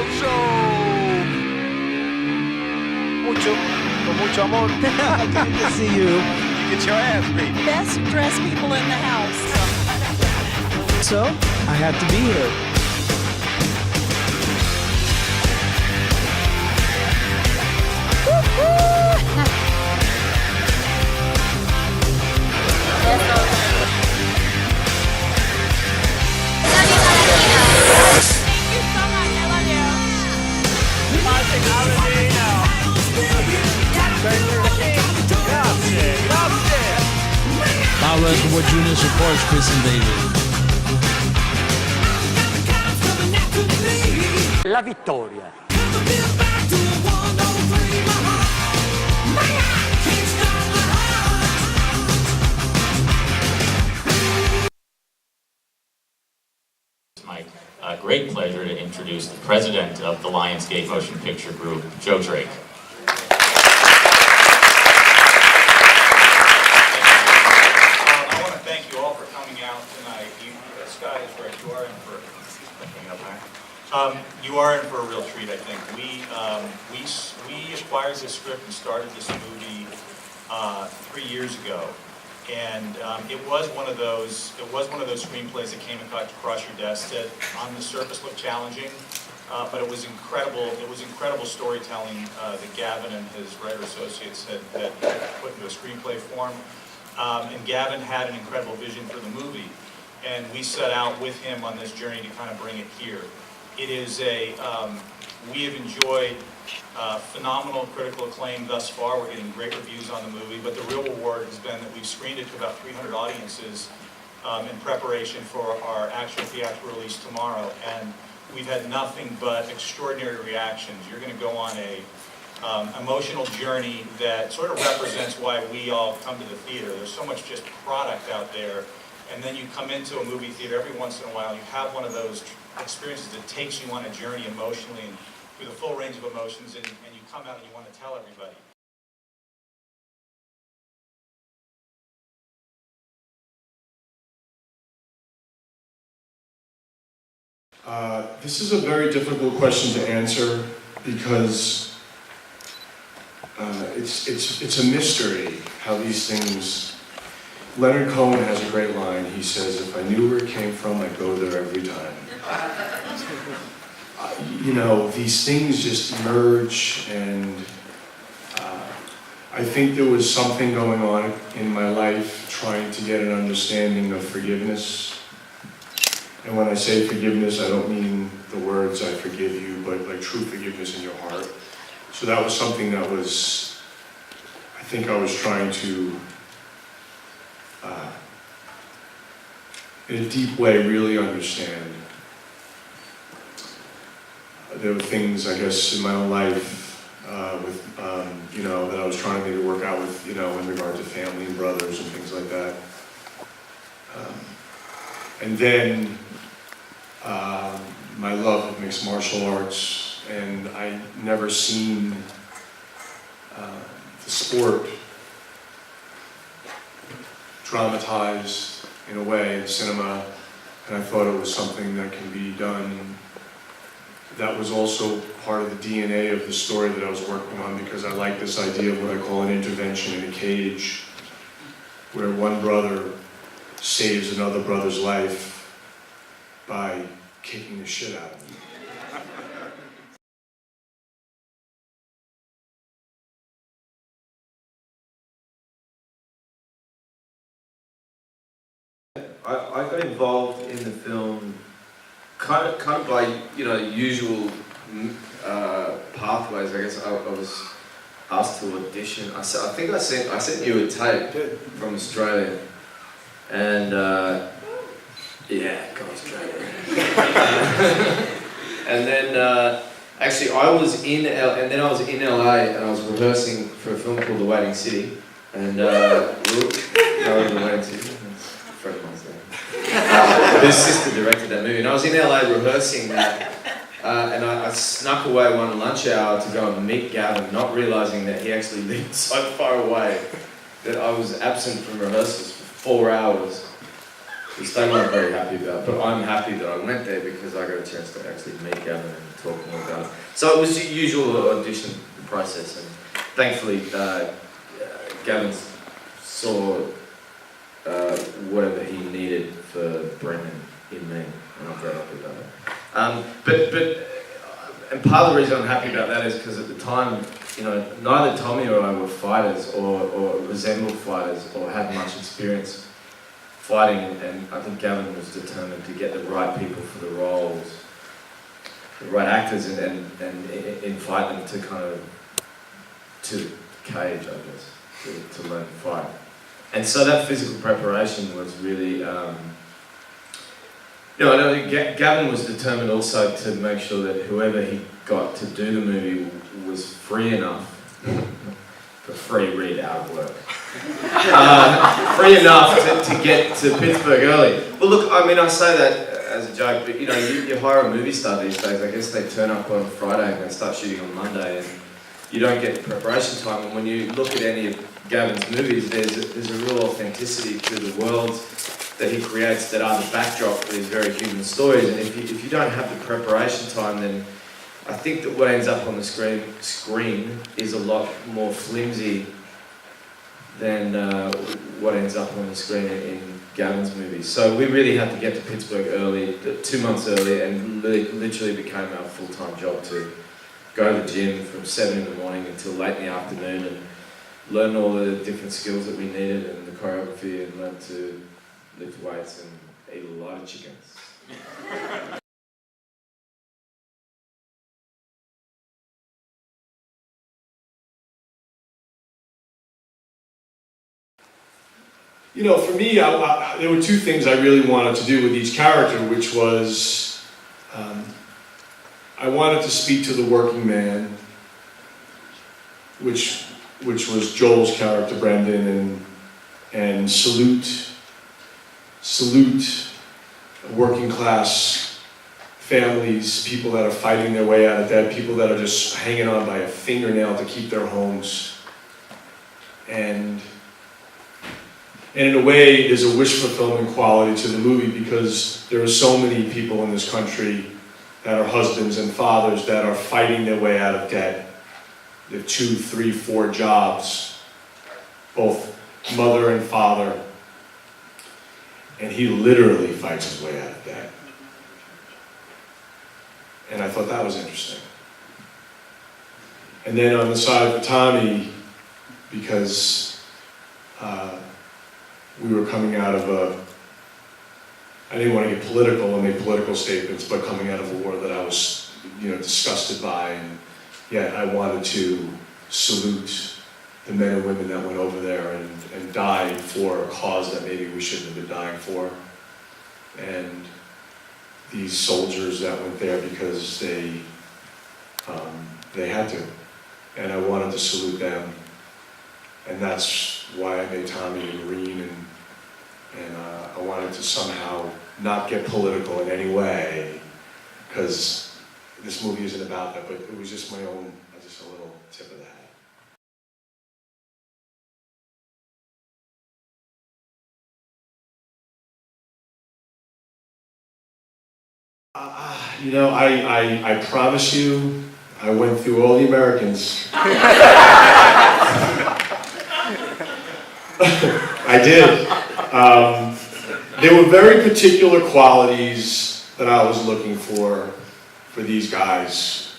aplauso. Con mucho amor. Good to see you. You get your ass beat. Best dressed people in the house. So, I have to be here. Paolo Escobar Jr. supports Chris and David. La vittoria. It's my great pleasure to introduce the president of the Lionsgate Motion Picture Group, Joe Drake. I want to thank you all for coming out tonight. The sky is right. You are in for you are in for a real treat, I think. We acquired this script and started this movie 3 years ago. And it was one of those screenplays that came across your desk that on the surface looked challenging, but it was incredible. It was incredible storytelling that Gavin and his writer associates had put into a screenplay form. And Gavin had an incredible vision for the movie, and we set out with him on this journey to kind of bring it here. It is we have enjoyed phenomenal critical acclaim thus far. We're getting great reviews on the movie, but the real reward has been that we've screened it to about 300 audiences in preparation for our actual theatrical release tomorrow, and we've had nothing but extraordinary reactions. You're going to go on a emotional journey that sort of represents why we all come to the theater. There's so much just product out there, and then you come into a movie theater every once in a while, you have one of those experiences that takes you on a journey emotionally and through the full range of emotions, and you come out and you want to tell everybody. This is a very difficult question to answer because it's a mystery how these things. Leonard Cohen has a great line. He says, "If I knew where it came from, I'd go there every time." You know, these things just emerge, and I think there was something going on in my life trying to get an understanding of forgiveness. And when I say forgiveness, I don't mean the words "I forgive you," but like true forgiveness in your heart. So that was something that was, I think I was trying to, in a deep way, really understand. There were things, I guess, in my own life you know, that I was trying to maybe work out with, you know, in regard to family and brothers and things like that. And then my love of mixed martial arts, and I never seen the sport dramatized in a way in cinema, and I thought it was something that can be done. That was also part of the DNA of the story that I was working on, because I like this idea of what I call an intervention in a cage, where one brother saves another brother's life by kicking the shit out of him. I got involved in the film kind of by, you know, usual pathways. I guess I was asked to audition. I think I sent you a tape from Australia, and yeah, go Australia. And then actually I was in LA, and then I was in LA, and I was rehearsing for a film called The Waiting City, and The Waiting City. A friend of mine's there. His sister directed that movie, and I was in LA rehearsing that, and I snuck away one lunch hour to go and meet Gavin, not realising that he actually lived so far away that I was absent from rehearsals for 4 hours. which they weren't very happy about. But I'm happy that I went there because I got a chance to actually meet Gavin and talk more about it. So it was the usual audition process, and thankfully Gavin saw whatever he needed for Brendan in me, and I'm very happy about it. And part of the reason I'm happy about that is because at the time, you know, neither Tommy or I were fighters or resembled fighters or had much experience fighting, and I think Gavin was determined to get the right people for the roles, the right actors, and invite them to kind of to the cage, I guess, to learn to fight. And so that physical preparation was really, you know, I think Gavin was determined also to make sure that whoever he got to do the movie was free enough, for free read out of work, free enough to get to Pittsburgh early. Well, look, I mean, I say that as a joke, but you know, you hire a movie star these days, I guess they turn up on Friday and they start shooting on Monday, and you don't get preparation time. And when you look at any of Gavin's movies, there's a real authenticity to the worlds that he creates that are the backdrop for these very human stories. And if you don't have the preparation time, then I think that what ends up on the screen is a lot more flimsy than what ends up on the screen in Gavin's movies. So we really had to get to Pittsburgh early, 2 months early, and literally became our full-time job to go to the gym from 7 in the morning until late in the afternoon and learn all the different skills that we needed and the choreography, and learn to lift weights and eat a lot of chickens. You know, for me, there were two things I really wanted to do with each character, which was I wanted to speak to the working man, which was Joel's character, Brendan, and salute working class families, people that are fighting their way out of debt, people that are just hanging on by a fingernail to keep their homes. And in a way, there's a wish fulfillment quality to the movie, because there are so many people in this country that are husbands and fathers that are fighting their way out of debt. They have 2, 3, 4 jobs, both mother and father. And he literally fights his way out of debt. And I thought that was interesting. And then on the side of Tommy, because we were coming out of I didn't want to get political and make political statements, but coming out of a war that I was, you know, disgusted by, and yet I wanted to salute the men and women that went over there and died for a cause that maybe we shouldn't have been dying for. And these soldiers that went there because they had to. And I wanted to salute them. And that's why I made Tommy a Marine, and I wanted to somehow not get political in any way, because this movie isn't about that, but it was just my own, just a little tip of the hat. You know, I promise you, I went through all the Americans. I did. There were very particular qualities that I was looking for these guys,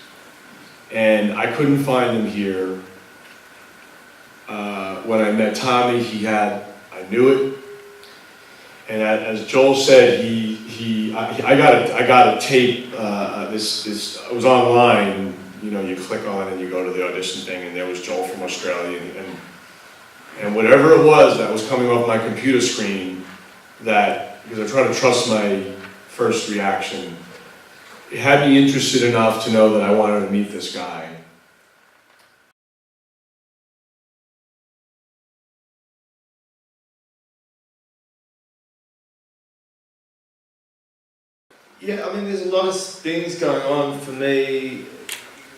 and I couldn't find them here. When I met Tommy, I knew it, and as Joel said, I got a tape. This it was online. You know, you click on it and you go to the audition thing, and there was Joel from Australia, and whatever it was that was coming off my computer screen, because I try to trust my first reaction, it had me interested enough to know that I wanted to meet this guy. Yeah, I mean, there's a lot of things going on for me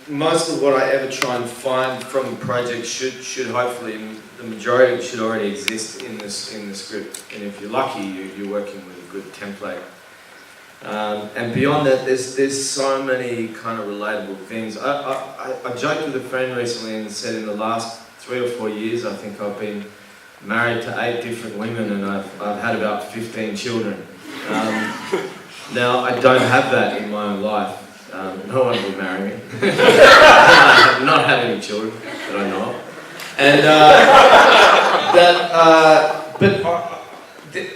most of what I ever try and find from a project should hopefully, the majority of it should already exist in the script. And if you're lucky, you're working with a good template. And beyond that, there's so many kind of relatable things. I joked with a friend recently and said in the last 3 or 4 years, I think I've been married to 8 different women, and I've had about 15 children. Now, I don't have that in my own life. No one will marry me. I have not had any children that I know of. And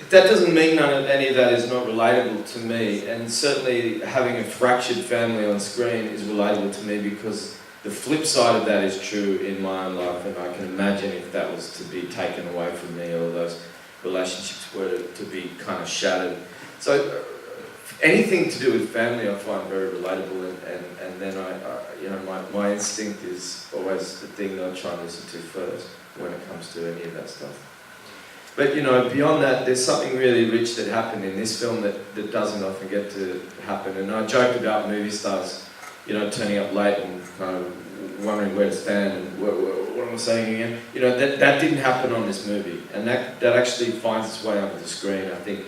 that doesn't mean any of that is not relatable to me. And certainly having a fractured family on screen is relatable to me, because the flip side of that is true in my own life, and I can imagine if that was to be taken away from me, or those relationships were to be kind of shattered. So anything to do with family I find very relatable, and then my instinct is always the thing that I try and listen to first when it comes to any of that stuff. But beyond that, there's something really rich that happened in this film that doesn't often get to happen. And I joked about movie stars, turning up late and kind of wondering where to stand and what am I saying again? That didn't happen on this movie, and that actually finds its way onto the screen. I think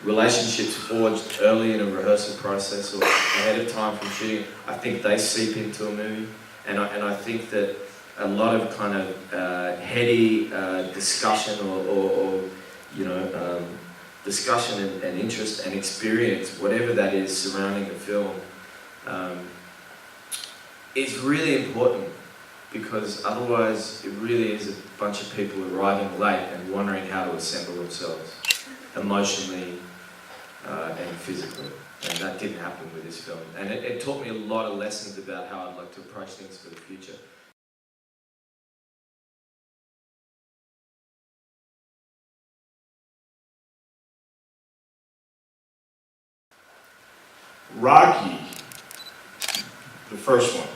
relationships forged early in a rehearsal process or ahead of time from shooting, I think they seep into a movie, and I think that a lot of kind of heady discussion or discussion and interest and experience, whatever that is surrounding the film, is really important, because otherwise it really is a bunch of people arriving late and wondering how to assemble themselves emotionally and physically. And that didn't happen with this film. And it taught me a lot of lessons about how I'd like to approach things for the future. Rocky, the first one,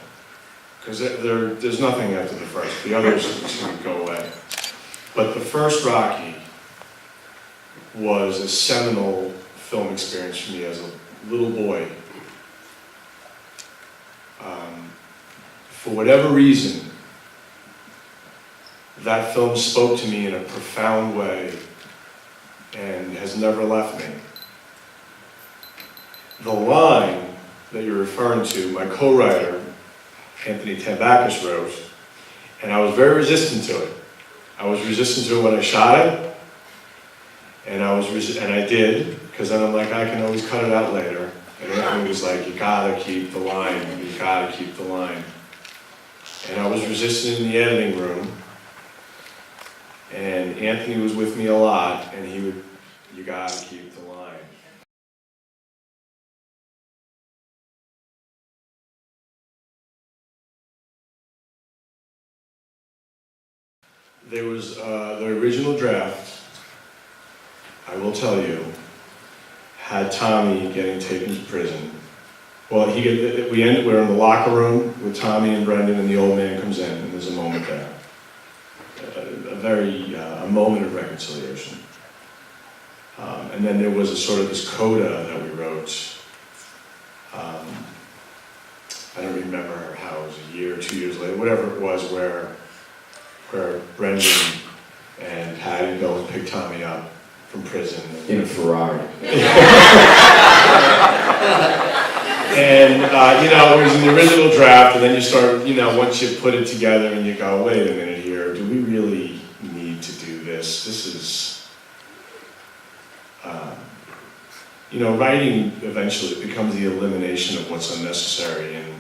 because there's nothing after the first. The others seem to go away. But the first Rocky was a seminal film experience for me as a little boy. For whatever reason, that film spoke to me in a profound way and has never left me. The line that you're referring to, my co-writer, Anthony Tambakis, wrote, and I was very resistant to it. I was resistant to it when I shot it, and I did, because then I'm like, I can always cut it out later. And Anthony was like, you gotta keep the line, you gotta keep the line. And I was resistant in the editing room, and Anthony was with me a lot, and he would, you gotta keep the line. There was the original draft, I will tell you, had Tommy getting taken to prison. Well, we're in the locker room with Tommy and Brendan, and the old man comes in, and there's a moment there. A moment of reconciliation. And then there was a sort of this coda that we wrote. I don't remember how it was, a year or 2 years later, whatever it was, where Brendan and Hattie go and pick Tommy up from prison. In a Ferrari. And, it was in the original draft, and then you start, once you put it together and you go, wait a minute here, do we really need to do this? This is, writing eventually becomes the elimination of what's unnecessary, and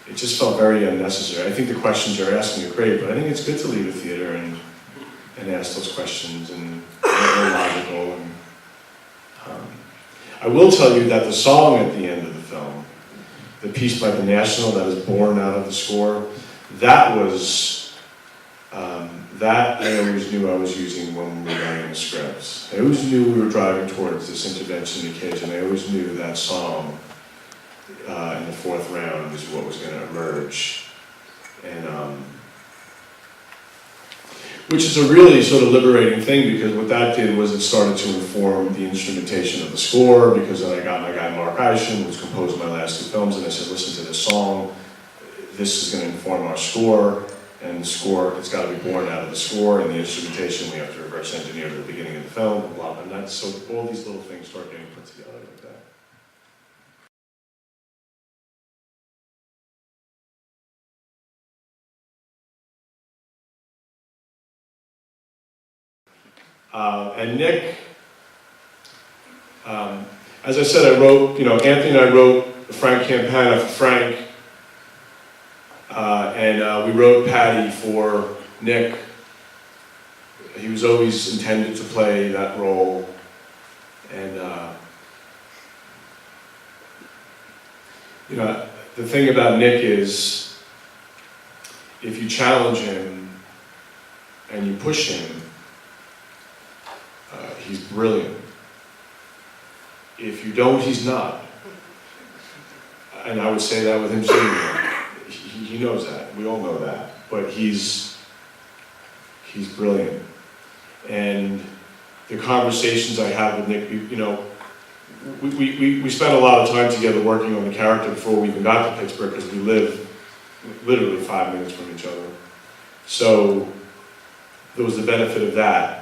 it just felt very unnecessary. I think the questions you're asking are great, but I think it's good to leave a theater and ask those questions, and they're logical. And, I will tell you that the song at the end of the film, the piece by the National that is born out of the score, that was, that I always knew I was using when we were writing the scripts. I always knew we were driving towards this intervention occasion. I always knew that song in the fourth round was what was going to emerge. And which is a really sort of liberating thing, because what that did was it started to inform the instrumentation of the score, because then I got my guy Mark Isham, who's composed my last 2 films, and I said, listen to this song. this is going to inform our score, and the score, it's got to be born out of the score, and the instrumentation we have to reverse engineer at the beginning of the film, and blah, blah, and that's, so all these little things start getting put together like that. And Nick, as I said, I wrote, Anthony and I wrote Frank Campana for Frank, and we wrote Patty for Nick. He was always intended to play that role, and the thing about Nick is, if you challenge him and you push him, he's brilliant. If you don't, he's not. And I would say that with him sitting there. He knows that. We all know that. But he's brilliant. And the conversations I have with Nick, we spent a lot of time together working on the character before we even got to Pittsburgh, because we live literally 5 minutes from each other. So there was the benefit of that.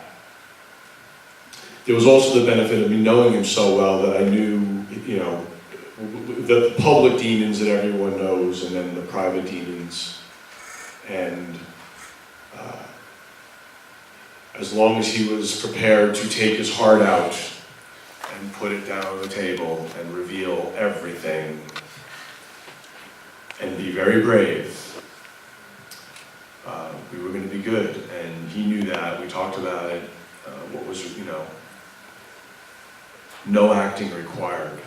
There was also the benefit of me knowing him so well that I knew, the public demons that everyone knows, and then the private demons. And as long as he was prepared to take his heart out and put it down on the table and reveal everything and be very brave, we were going to be good. And he knew that. We talked about it. What was, no acting required,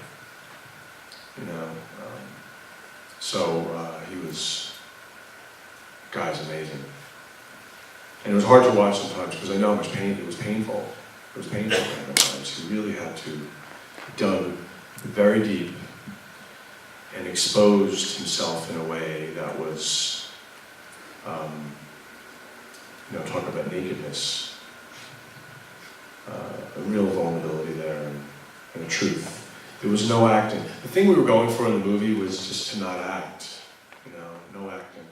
so he was, guy's amazing. And it was hard to watch sometimes, because I know how much pain, it was painful. It was painful at times. He really had to dug very deep and exposed himself in a way that was, talk about nakedness, a real vulnerability there. And the truth. There was no acting. The thing we were going for in the movie was just to not act. No acting.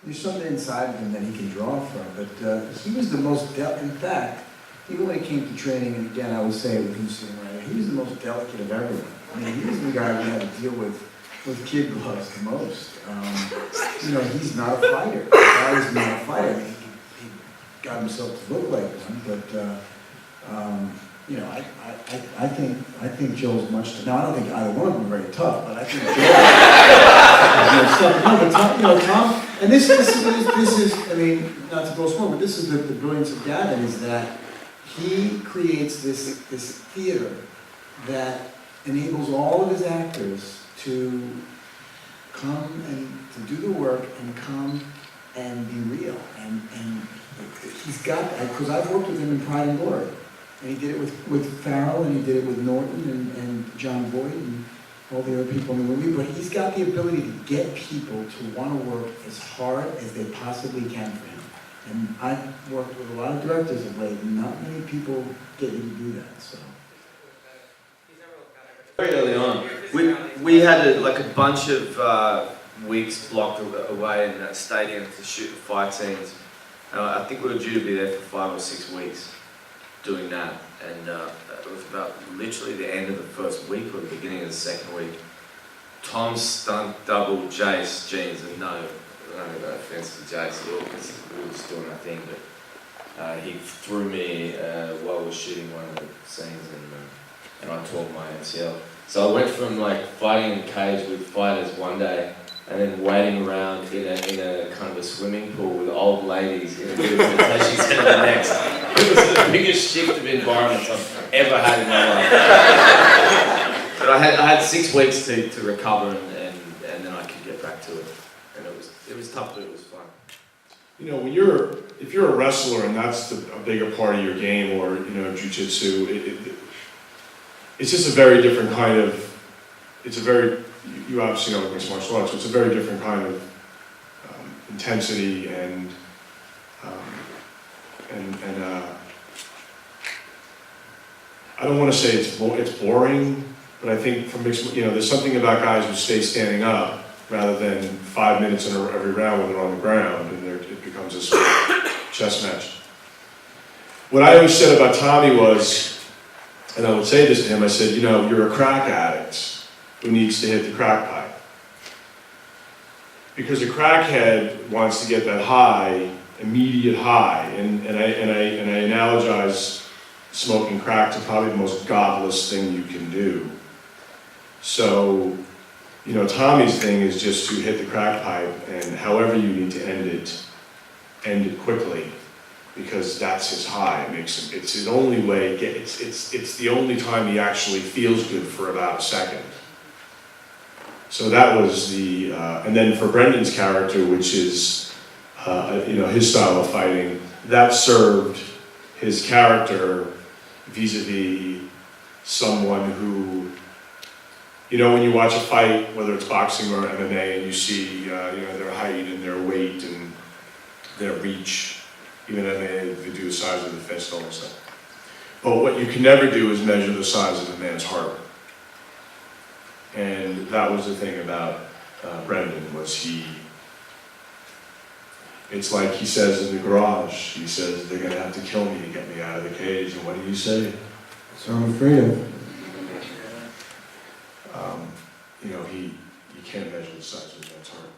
There's something inside of him that he can draw from, but he was the most, in fact, even when it came to training, and again, I would say it with him sitting right there, he was the most delicate of everyone. I mean, he was the guy we had to deal with kid gloves the most. He's not a fighter. The guy is not a fighter. I mean, he got himself to look like one, but I think Joe's much. Now I don't think either one of them are very tough, but I think Joe. Tom. And this is. I mean, not to blow smoke, but this is the brilliance of Gavin, is that he creates this theater that enables all of his actors to come and to do the work and come and be real. And he's got, because I've worked with him in Pride and Glory. And he did it with Farrell, and he did it with Norton and John Boyd and all the other people in the movie. But he's got the ability to get people to want to work as hard as they possibly can for him. And I've worked with a lot of directors of late, and not many people get you to do that. So very early on, we had a bunch of weeks blocked away in that stadium to shoot the fight scenes. I think we were due to be there for 5 or 6 weeks doing that, and it was about literally the end of the first week or the beginning of the second week. Tom stunt double Jace jeans, and no offense to Jace at all, because we were just doing our thing, but he threw me while we were shooting one of the scenes, and I tore my MCL. So I went from fighting in a cage with fighters one day, and then waiting around in a kind of a swimming pool with old ladies in a rehabilitation centre the next. It was the biggest shift of environments I've ever had in my life. But I had 6 weeks to recover, and then I could get back to it. And it was tough, but it was fun. If you're a wrestler and that's a bigger part of your game, or jiu-jitsu, it's just a very different kind of. You obviously know mixed martial arts, so it's a very different kind of intensity and I don't want to say it's boring, but I think from mixed, there's something about guys who stay standing up rather than 5 minutes in every round when they're on the ground, and it becomes a sort of chess match. What I always said about Tommy was, and I would say this to him, I said, you know, you're a crack addict who needs to hit the crack pipe. Because a crackhead wants to get that high, immediate high, and I analogize smoking crack to probably the most godless thing you can do. So, you know, Tommy's thing is just to hit the crack pipe, and however you need to end it quickly, because that's his high. It makes him, it's his only way, it's the only time he actually feels good for about a second. So that was the, and then for Brendan's character, which is, you know, his style of fighting, that served his character vis-a-vis someone who, you know, when you watch a fight, whether it's boxing or MMA, and you see, you know, their height and their weight and their reach, even MMA, they do the size of the fist, all that stuff. But what you can never do is measure the size of a man's heart. And that was the thing about Brendan, was it's like he says in the garage, he says, they're gonna have to kill me to get me out of the cage, and what do you say? So I'm afraid of. You know, you can't measure the size of a man's heart.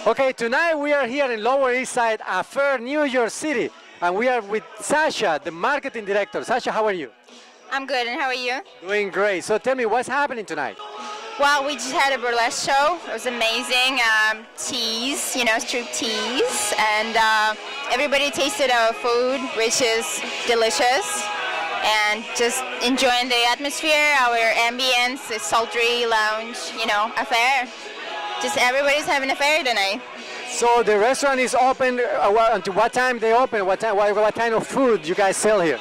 Okay, tonight we are here in Lower East Side, a fair, New York City, and we are with Sasha, the marketing director. Sasha, how are you? I'm good, and how are you? Doing great. So tell me, what's happening tonight? Well, we just had a burlesque show. It was amazing. Teas, you know, strip teas, and everybody tasted our food, which is delicious, and just enjoying the atmosphere, our ambience, the sultry lounge, you know, affair. Just everybody's having a fair tonight. So the restaurant is open, until what time they open? What kind of food you guys sell here?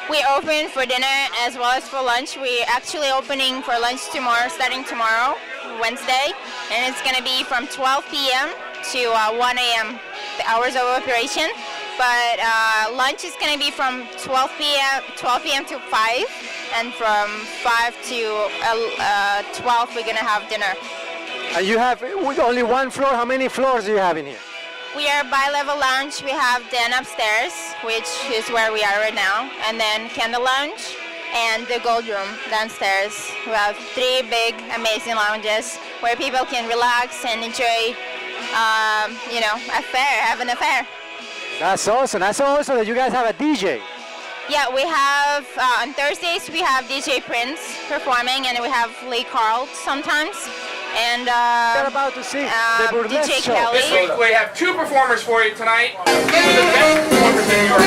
We open for dinner as well as for lunch. We're actually opening for lunch tomorrow, starting tomorrow, Wednesday, and it's going to be from 12 p.m. to 1 a.m., the hours of operation. But lunch is going to be from 12 p.m. to 5, and from 5 to 12 we're going to have dinner. And you have only one floor. How many floors do you have in here? We are bi-level lounge. We have den upstairs, which is where we are right now, and then candle lounge and the gold room downstairs. We have 3 big, amazing lounges where people can relax and enjoy, you know, have an affair. That's awesome. I saw also that you guys have a DJ. Yeah, we have, on Thursdays we have DJ Prince performing, and we have Lee Carl sometimes. And We're about to see the burlesque DJ show. Kelly. This week we have 2 performers for you tonight. Two of the best performers in New York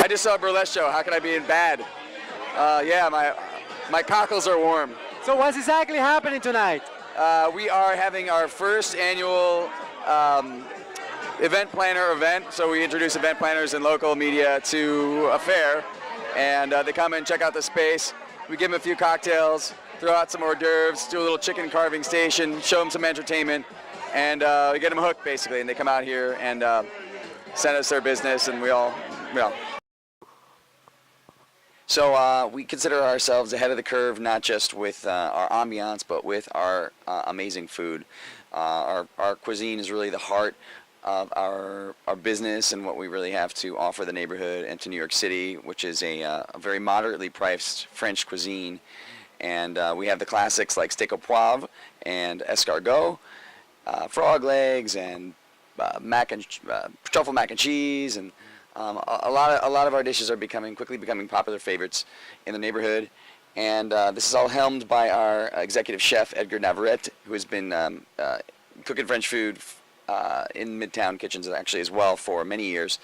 I just saw a burlesque show. How can I be in bad? Yeah, my cockles are warm. So what's exactly happening tonight? We are having our first annual event planner event. So we introduce event planners and local media to a fair, and they come and check out the space. We give them a few cocktails, throw out some hors d'oeuvres, do a little chicken carving station, show them some entertainment, and we get them hooked basically. And they come out here and send us their business, and we all, well. So we consider ourselves ahead of the curve, not just with our ambiance, but with our amazing food. Our cuisine is really the heart of our business and what we really have to offer the neighborhood and to New York City, which is a very moderately priced French cuisine. And we have the classics like steak au poivre and escargot, frog legs, and truffle mac and cheese, and a lot of our dishes are quickly becoming popular favorites in the neighborhood. And this is all helmed by our executive chef Edgar Navarrete, who has been cooking French food in Midtown kitchens actually as well for many years.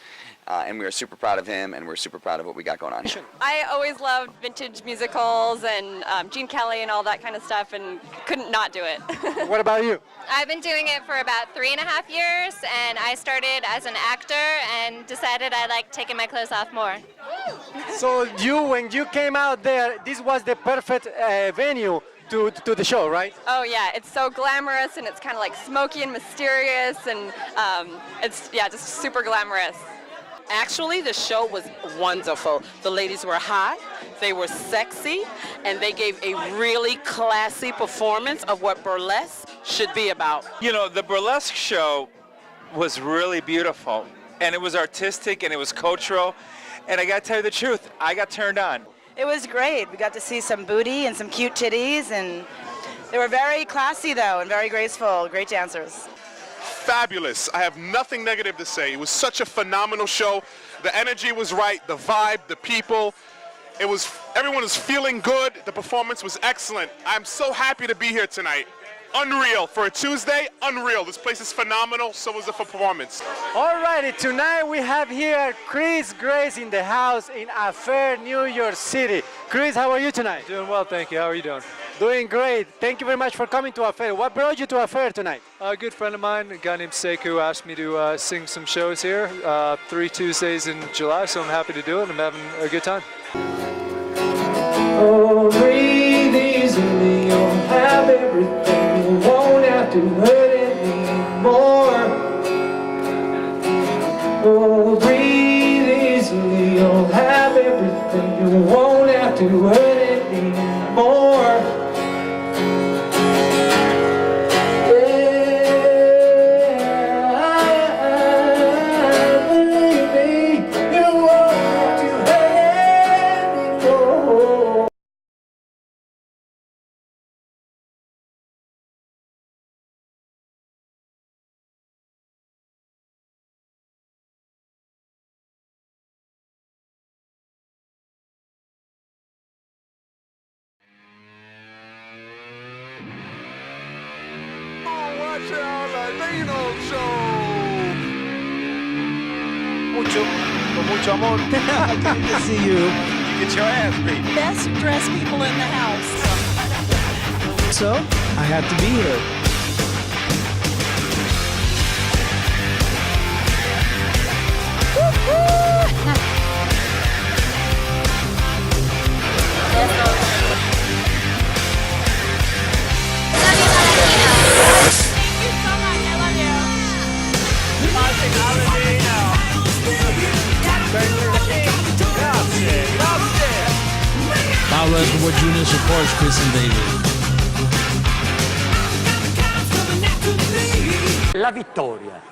And we are super proud of him, and we're super proud of what we got going on here. I always loved vintage musicals and Gene Kelly and all that kind of stuff, and couldn't not do it. What about you? I've been doing it for about 3.5 years, and I started as an actor and decided I liked taking my clothes off more. So when you came out there, this was the perfect venue to the show, right? Oh yeah, it's so glamorous and it's kind of like smoky and mysterious and it's just super glamorous. Actually, the show was wonderful. The ladies were hot, they were sexy, and they gave a really classy performance of what burlesque should be about. You know, the burlesque show was really beautiful, and it was artistic and it was cultural, and I got to tell you the truth, I got turned on. It was great. We got to see some booty and some cute titties, and they were very classy though and very graceful, great dancers. Fabulous. I have nothing negative to say. It was such a phenomenal show. The energy was right, the vibe, the people. Everyone was feeling good. The performance was excellent. I'm so happy to be here tonight. Unreal. For a Tuesday, unreal. This place is phenomenal, so was the performance. Alrighty, tonight we have here Chris Grace in the house in Affair, New York City. Chris, how are you tonight? Doing well, thank you. How are you doing? Doing great. Thank you very much for coming to Affair. What brought you to Affair tonight? A good friend of mine, a guy named Sekou, asked me to sing some shows here 3 Tuesdays in July, so I'm happy to do it. I'm having a good time. Oh, breathe easily, you'll have everything. You won't have to hurt anymore. Oh, breathe easily, you'll have everything. You won't have to hurt anymore. Watch Aladino show. Con mucho amor. Good to see you. You get your ass beat. Best dressed people in the house. So, I had to be here. Westwood Junior supports Chris and David. La vittoria